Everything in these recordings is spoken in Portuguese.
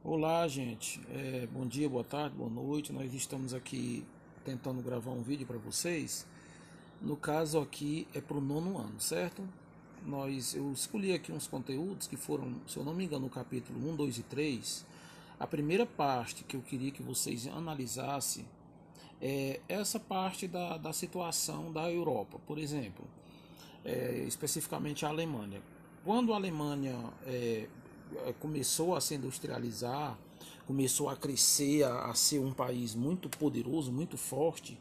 Olá, gente. Bom dia, boa tarde, boa noite. Nós estamos aqui tentando gravar um vídeo para vocês. No caso aqui é para o nono ano, certo? Eu escolhi aqui uns conteúdos que foram, se eu não me engano, no capítulo 1, 2 e 3. A primeira parte que eu queria que vocês analisassem é essa parte da situação da Europa, por exemplo, especificamente a Alemanha. Quando a Alemanha começou a se industrializar, começou a crescer, a ser um país muito poderoso, muito forte,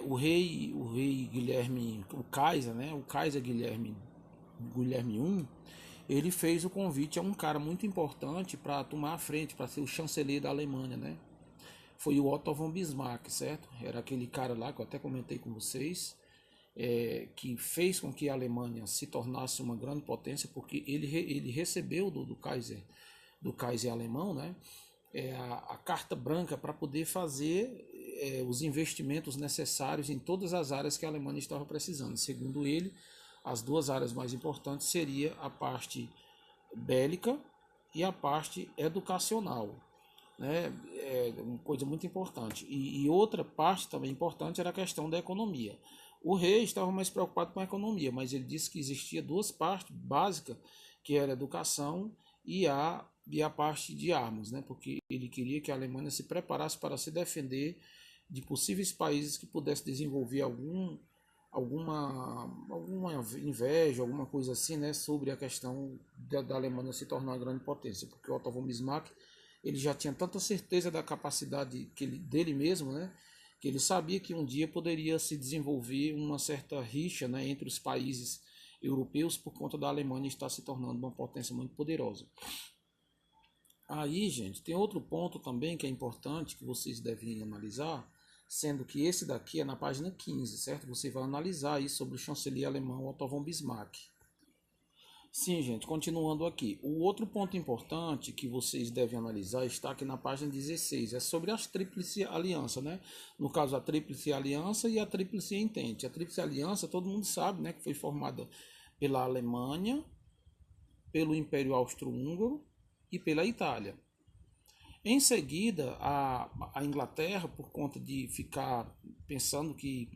o rei Guilherme, o Kaiser, né, o Kaiser Guilherme I, ele fez o convite a um cara muito importante para tomar a frente, para ser o chanceler da Alemanha, né? Foi o Otto von Bismarck, certo? Era aquele cara lá que eu até comentei com vocês, que fez com que a Alemanha se tornasse uma grande potência, porque ele recebeu do Kaiser alemão, né, a carta branca para poder fazer os investimentos necessários em todas as áreas que a Alemanha estava precisando. Segundo ele, as duas áreas mais importantes seria a parte bélica e a parte educacional, né? Uma coisa muito importante. E outra parte também importante era a questão da economia. O rei estava mais preocupado com a economia, mas ele disse que existia duas partes básicas, que era a educação e a parte de armas, né? Porque ele queria que a Alemanha se preparasse para se defender de possíveis países que pudessem desenvolver alguma inveja, alguma coisa assim, né, sobre a questão da Alemanha se tornar uma grande potência, porque Otto von Bismarck ele já tinha tanta certeza da capacidade dele mesmo, né, que ele sabia que um dia poderia se desenvolver uma certa rixa, né, entre os países europeus por conta da Alemanha estar se tornando uma potência muito poderosa. Aí, gente, tem outro ponto também que é importante que vocês devem analisar, sendo que esse daqui é na página 15, certo? Você vai analisar aí sobre o chanceler alemão Otto von Bismarck. Sim, gente, continuando aqui. O outro ponto importante que vocês devem analisar está aqui na página 16. É sobre as Tríplice Aliança, né? No caso, a Tríplice Aliança e a Tríplice Entente. A Tríplice Aliança, todo mundo sabe, né? Que foi formada pela Alemanha, pelo Império Austro-Húngaro e pela Itália. Em seguida, a Inglaterra, por conta de ficar pensando que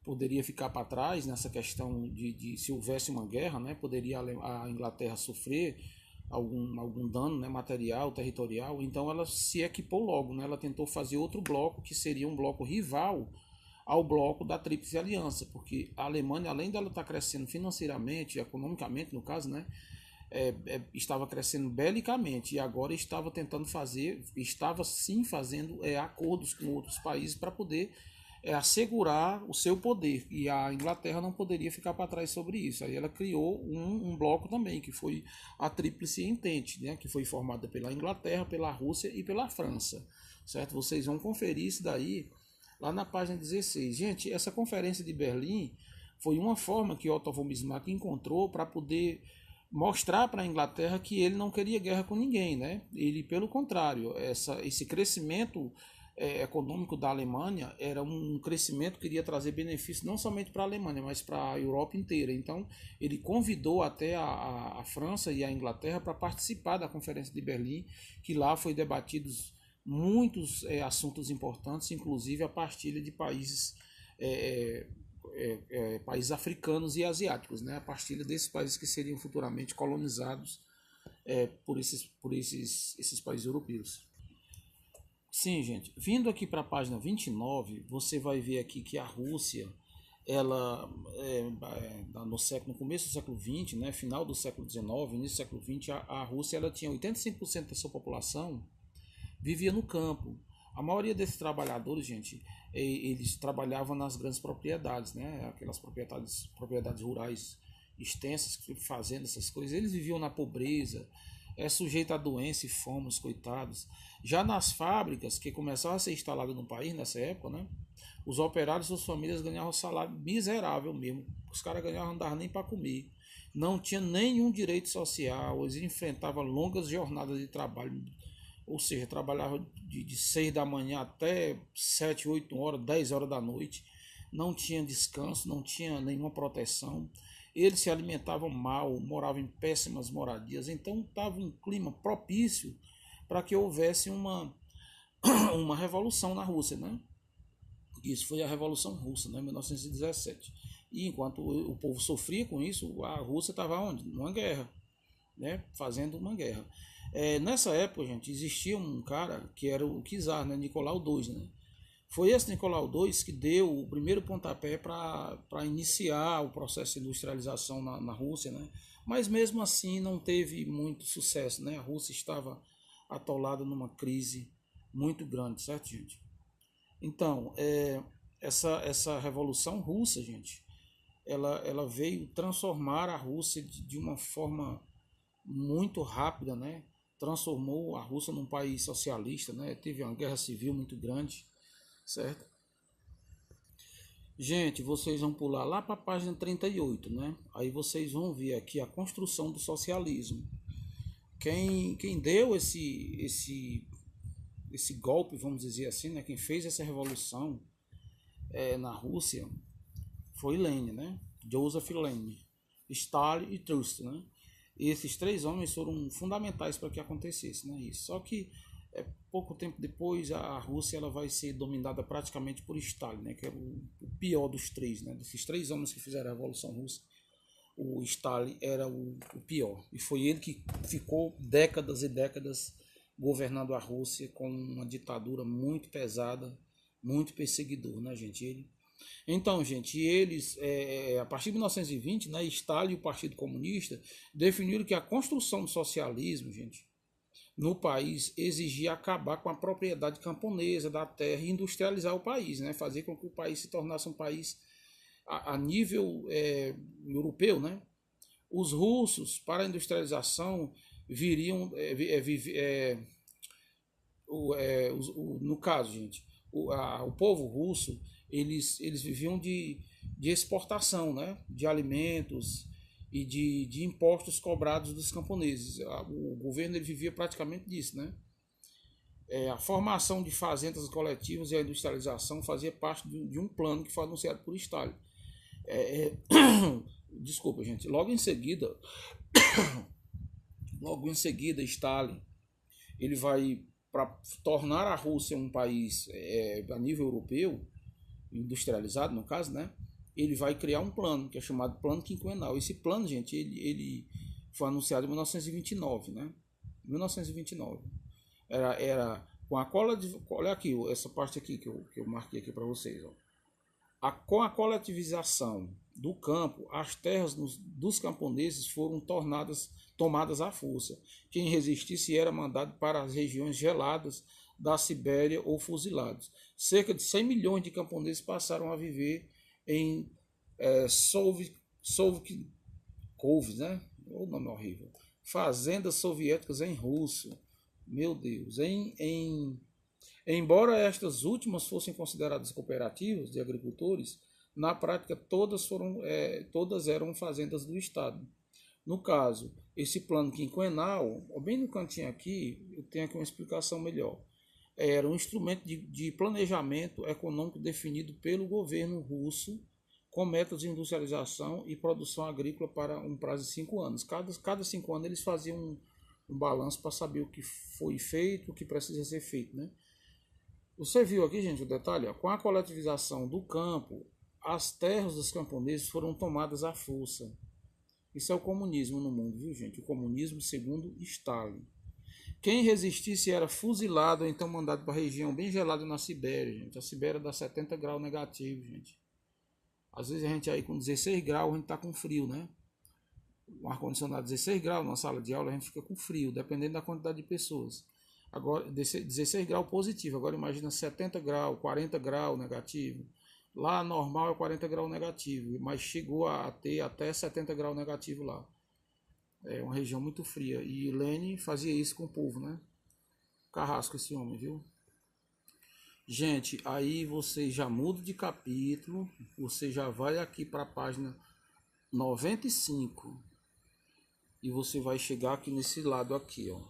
poderia ficar para trás nessa questão de se houvesse uma guerra, né, poderia a Inglaterra sofrer algum dano, né, material, territorial, então ela se equipou logo, né, ela tentou fazer outro bloco que seria um bloco rival ao bloco da Tríplice Aliança, porque a Alemanha, além dela estar crescendo financeiramente, economicamente no caso, né, estava crescendo belicamente e agora estava sim fazendo acordos com outros países para poder assegurar o seu poder, e a Inglaterra não poderia ficar para trás sobre isso. Aí ela criou um bloco também, que foi a Tríplice Entente, né, que foi formada pela Inglaterra, pela Rússia e pela França, certo? Vocês vão conferir isso daí lá na página 16. Gente, essa conferência de Berlim foi uma forma que Otto von Bismarck encontrou para poder mostrar para a Inglaterra que ele não queria guerra com ninguém, né? Ele, pelo contrário, esse crescimento econômico da Alemanha era um crescimento que iria trazer benefícios não somente para a Alemanha, mas para a Europa inteira. Então, ele convidou até a França e a Inglaterra para participar da Conferência de Berlim, que lá foi debatidos muitos assuntos importantes, inclusive a partilha de é, países africanos e asiáticos, né? A partilha desses países que seriam futuramente colonizados por esses países europeus. Sim, gente. Vindo aqui para a página 29, você vai ver aqui que a Rússia, ela, no começo do século XX, né, final do século XIX, início do século XX, a Rússia ela tinha 85% da sua população vivia no campo. A maioria desses trabalhadores, gente, eles trabalhavam nas grandes propriedades, né? Aquelas propriedades rurais extensas, fazendo essas coisas. Eles viviam na pobreza, sujeito a doença e fome, os coitados. Já nas fábricas que começaram a ser instaladas no país nessa época, né? Os operários e suas famílias ganhavam salário miserável mesmo. Os caras ganhavam, não davam nem para comer. Não tinha nenhum direito social, eles enfrentavam longas jornadas de trabalho, ou seja, trabalhava de 6 da manhã até 7, 8 horas, 10 horas da noite, não tinha descanso, não tinha nenhuma proteção, eles se alimentavam mal, moravam em péssimas moradias, então estava um clima propício para que houvesse uma revolução na Rússia, né? Isso foi a Revolução Russa, né, 1917. E enquanto o povo sofria com isso, a Rússia estava onde? Numa guerra, né? Fazendo uma guerra. Nessa época, gente, existia um cara que era o czar, né? Nicolau II, né? Foi esse Nicolau II que deu o primeiro pontapé para iniciar o processo de industrialização na Rússia, né? Mas mesmo assim não teve muito sucesso, né? A Rússia estava atolada numa crise muito grande, certo, gente? Então, essa Revolução Russa, gente, ela veio transformar a Rússia de uma forma muito rápida, né? Transformou a Rússia num país socialista, né? Teve uma guerra civil muito grande, certo? Gente, vocês vão pular lá para a página 38, né? Aí vocês vão ver aqui a construção do socialismo. Quem deu esse golpe, vamos dizer assim, né? Quem fez essa revolução na Rússia foi Lenin, né? Joseph Lenin, Stalin e Trotsky, né? E esses três homens foram fundamentais para que acontecesse, né? Isso. Só que pouco tempo depois a Rússia ela vai ser dominada praticamente por Stalin, né? Que é o pior dos três, né? Desses três homens que fizeram a Revolução Russa, o Stalin era o pior. E foi ele que ficou décadas e décadas governando a Rússia com uma ditadura muito pesada, muito perseguidor, né, gente? Então, gente, eles, a partir de 1920, né, Stalin e o Partido Comunista definiram que a construção do socialismo, gente, no país exigia acabar com a propriedade camponesa da terra e industrializar o país, né, fazer com que o país se tornasse um país a nível europeu, né? Os russos, para a industrialização, viriam no caso, gente, o povo russo, eles viviam de exportação, né, de alimentos e de impostos cobrados dos camponeses. O governo ele vivia praticamente disso, né? A formação de fazendas coletivas e a industrialização fazia parte de um plano que foi anunciado por Stalin. Desculpa, gente. Logo em seguida, Stalin ele vai, para tornar a Rússia um país a nível europeu, industrializado no caso, né? Ele vai criar um plano que é chamado Plano Quinquenal. Esse plano, gente, ele foi anunciado em 1929, né? 1929. Era com a cola de, olha aqui, essa parte aqui que eu marquei aqui para vocês, ó. Com a coletivização do campo, as terras dos camponeses foram tomadas à força. Quem resistisse era mandado para as regiões geladas da Sibéria ou fuzilados. Cerca de 100 milhões de camponeses passaram a viver em Sovkovs, né? O nome é horrível. Fazendas soviéticas em russo. Meu Deus. Embora estas últimas fossem consideradas cooperativas de agricultores, na prática todas eram fazendas do Estado. No caso, esse plano quinquenal, bem no cantinho aqui, eu tenho aqui uma explicação melhor. Era um instrumento de planejamento econômico definido pelo governo russo com métodos de industrialização e produção agrícola para um prazo de 5 anos. Cada 5 anos eles faziam um balanço para saber o que foi feito, o que precisa ser feito, né? Você viu aqui, gente, o detalhe? Ó, com a coletivização do campo, as terras dos camponeses foram tomadas à força. Isso é o comunismo no mundo, viu, gente? O comunismo segundo Stalin. Quem resistisse era fuzilado ou então mandado para a região bem gelada na Sibéria, gente. A Sibéria dá 70 graus negativo, gente. Às vezes a gente aí com 16 graus a gente tá com frio, né? Um ar-condicionado 16 graus na sala de aula a gente fica com frio, dependendo da quantidade de pessoas. Agora, 16 graus positivo, agora imagina 70 graus, 40 graus negativo. Lá normal é 40 graus negativo, mas chegou a ter até 70 graus negativo lá. É uma região muito fria. E Lenin fazia isso com o povo, né? Carrasco esse homem, viu? Gente, aí você já muda de capítulo, você já vai aqui para a página 95 e você vai chegar aqui nesse lado aqui, ó,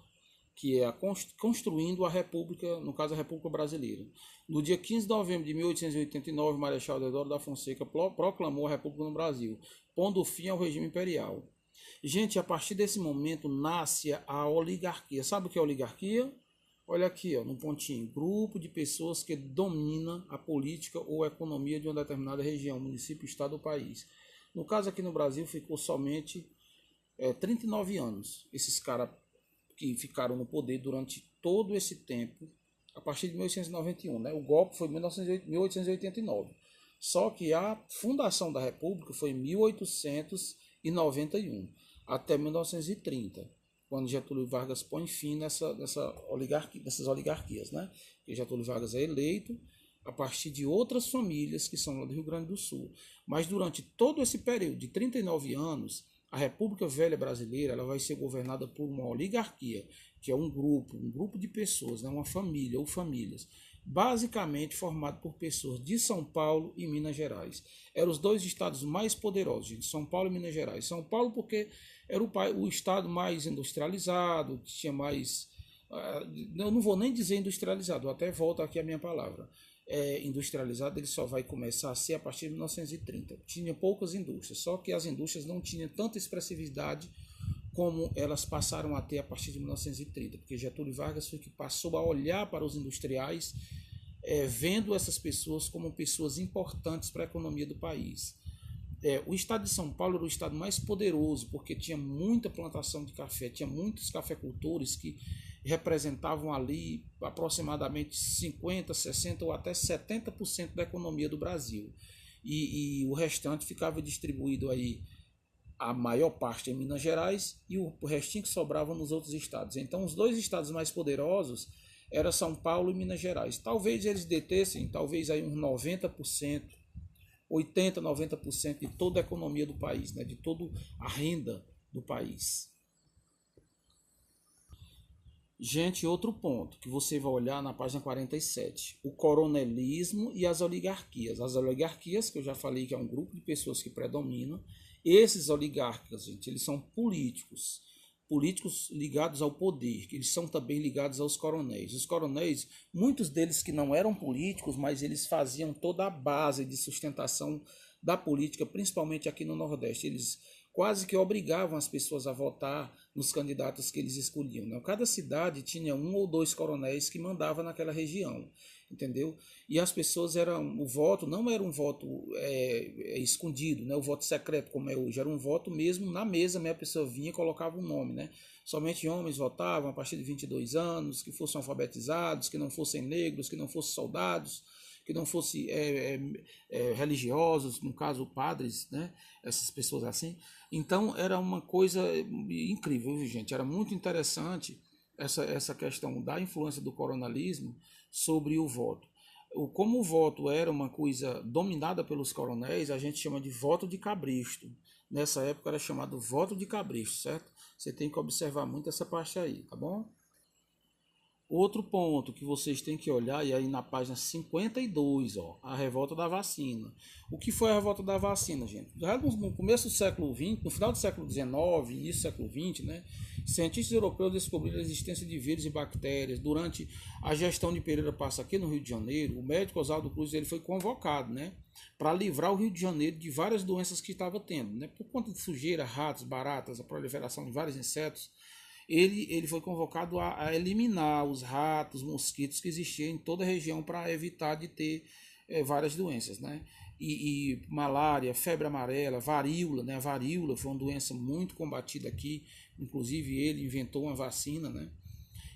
que é construindo a República, no caso a República Brasileira. No dia 15 de novembro de 1889, Marechal Deodoro da Fonseca proclamou a República no Brasil, pondo fim ao regime imperial. Gente, a partir desse momento nasce a oligarquia. Sabe o que é oligarquia? Olha aqui, ó, no pontinho, grupo de pessoas que domina a política ou a economia de uma determinada região, município, estado ou país. No caso aqui no Brasil ficou somente 39 anos. Esses caras que ficaram no poder durante todo esse tempo, a partir de 1891, né? O golpe foi em 1889. Só que a fundação da República foi em 1891 até 1930, quando Getúlio Vargas põe fim nessas oligarquias, né? E Getúlio Vargas é eleito a partir de outras famílias que são lá do Rio Grande do Sul. Mas durante todo esse período de 39 anos, a República Velha Brasileira ela vai ser governada por uma oligarquia, que é um grupo de pessoas, né? Uma família ou famílias, basicamente formado por pessoas de São Paulo e Minas Gerais. Eram os dois estados mais poderosos, gente, São Paulo e Minas Gerais. São Paulo porque era o estado mais industrializado, que tinha mais... Eu não vou nem dizer industrializado, até volto aqui a minha palavra. Industrializado ele só vai começar a ser a partir de 1930. Tinha poucas indústrias, só que as indústrias não tinham tanta expressividade como elas passaram a ter a partir de 1930, porque Getúlio Vargas foi que passou a olhar para os industriais, vendo essas pessoas como pessoas importantes para a economia do país. O estado de São Paulo era o estado mais poderoso, porque tinha muita plantação de café, tinha muitos cafeicultores que representavam ali aproximadamente 50%, 60% ou até 70% da economia do Brasil. E o restante ficava distribuído aí, a maior parte em Minas Gerais e o restinho que sobrava nos outros estados. Então os dois estados mais poderosos eram São Paulo e Minas Gerais. Talvez eles detessem, talvez aí uns 90%, 80%, 90% de toda a economia do país, né? De toda a renda do país. Gente, outro ponto que você vai olhar na página 47, o coronelismo e as oligarquias. As oligarquias, que eu já falei que é um grupo de pessoas que predominam, esses oligarcas, gente, eles são políticos ligados ao poder, que eles são também ligados aos coronéis. Os coronéis, muitos deles que não eram políticos, mas eles faziam toda a base de sustentação da política, principalmente aqui no Nordeste. Eles quase que obrigavam as pessoas a votar nos candidatos que eles escolhiam, né? Cada cidade tinha um ou dois coronéis que mandavam naquela região, entendeu? E as pessoas o voto não era um voto escondido, né? O voto secreto como é hoje, era um voto mesmo na mesa, a pessoa vinha e colocava um nome, né? Somente homens votavam a partir de 22 anos, que fossem alfabetizados, que não fossem negros, que não fossem soldados, que não fossem religiosos, no caso padres, né? Essas pessoas assim. Então era uma coisa incrível, gente. Era muito interessante essa questão da influência do coronelismo sobre o voto. Como o voto era uma coisa dominada pelos coronéis, a gente chama de voto de cabresto. Nessa época era chamado voto de cabresto, certo? Você tem que observar muito essa parte aí, tá bom? Outro ponto que vocês têm que olhar, e aí na página 52, ó, a revolta da vacina. O que foi a revolta da vacina, gente? Já no começo do século XX, no final do século XIX, início do século XX, né, cientistas europeus descobriram a existência de vírus e bactérias. Durante a gestão de Pereira Passa aqui no Rio de Janeiro, o médico Oswaldo Cruz ele foi convocado, né, para livrar o Rio de Janeiro de várias doenças que estava tendo, né, por conta de sujeira, ratos, baratas, a proliferação de vários insetos. Ele foi convocado a eliminar os ratos, mosquitos que existiam em toda a região para evitar de ter várias doenças, né? E malária, febre amarela, varíola, né? A varíola foi uma doença muito combatida aqui, inclusive ele inventou uma vacina, né?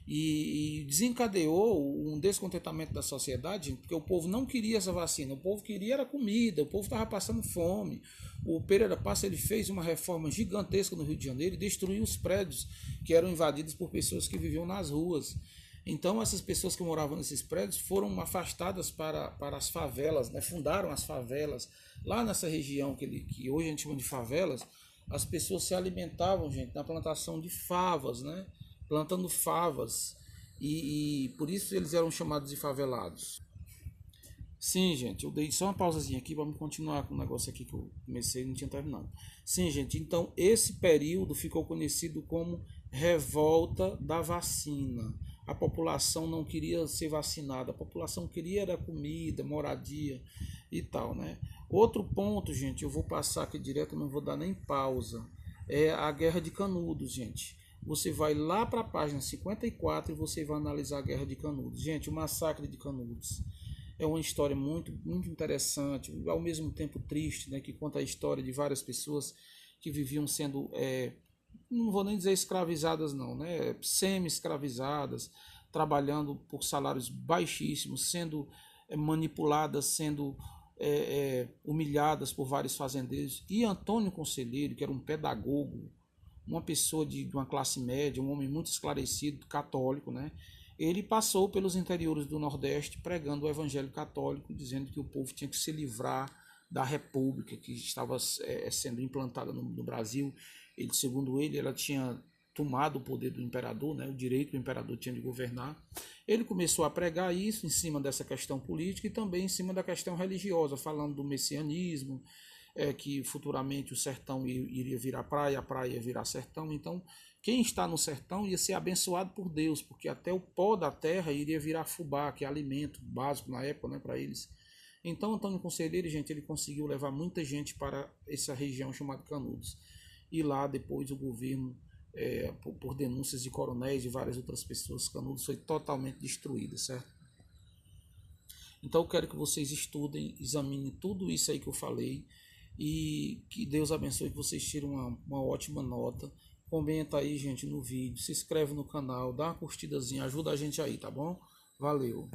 E desencadeou um descontentamento da sociedade, porque o povo não queria essa vacina, o povo queria era comida, o povo estava passando fome. O Pereira Passa ele fez uma reforma gigantesca no Rio de Janeiro e destruiu os prédios que eram invadidos por pessoas que viviam nas ruas. Então essas pessoas que moravam nesses prédios foram afastadas para as favelas, né? Fundaram as favelas. Lá nessa região que hoje a gente chama de favelas, as pessoas se alimentavam, gente, na plantação de favas, né? Plantando favas, e por isso eles eram chamados de favelados. Sim, gente, eu dei só uma pausazinha aqui para continuar com o negócio aqui que eu comecei e não tinha terminado. Sim, gente, então esse período ficou conhecido como revolta da vacina. A população não queria ser vacinada, a população queria era comida, moradia e tal, né? Outro ponto, gente, eu vou passar aqui direto, não vou dar nem pausa, é a Guerra de Canudos, gente. você vai lá para a página 54 e você vai analisar a Guerra de Canudos. Gente, o massacre de Canudos é uma história muito interessante, ao mesmo tempo triste, né, que conta a história de várias pessoas que viviam sendo, não vou nem dizer escravizadas não, né, semi-escravizadas, trabalhando por salários baixíssimos, sendo manipuladas, sendo humilhadas por vários fazendeiros. E Antônio Conselheiro, que era um pedagogo, uma pessoa de uma classe média, um homem muito esclarecido, católico, né? Ele passou pelos interiores do Nordeste pregando o evangelho católico, dizendo que o povo tinha que se livrar da república que estava sendo implantada no Brasil. Ele, segundo ele, ela tinha tomado o poder do imperador, né? O direito que o imperador tinha de governar. Ele começou a pregar isso em cima dessa questão política e também em cima da questão religiosa, falando do messianismo, que futuramente o sertão iria virar praia, a praia ia virar sertão. Então, quem está no sertão ia ser abençoado por Deus, porque até o pó da terra iria virar fubá, que é alimento básico na época, né, para eles. Então, Antônio Conselheiro, gente, ele conseguiu levar muita gente para essa região chamada Canudos. E lá, depois, o governo, por denúncias de coronéis e várias outras pessoas, Canudos foi totalmente destruída, certo? Então, eu quero que vocês estudem, examinem tudo isso aí que eu falei, e que Deus abençoe, que vocês tirem uma ótima nota. Comenta aí, gente, no vídeo, se inscreve no canal, dá uma curtidazinha, ajuda a gente aí, tá bom? Valeu!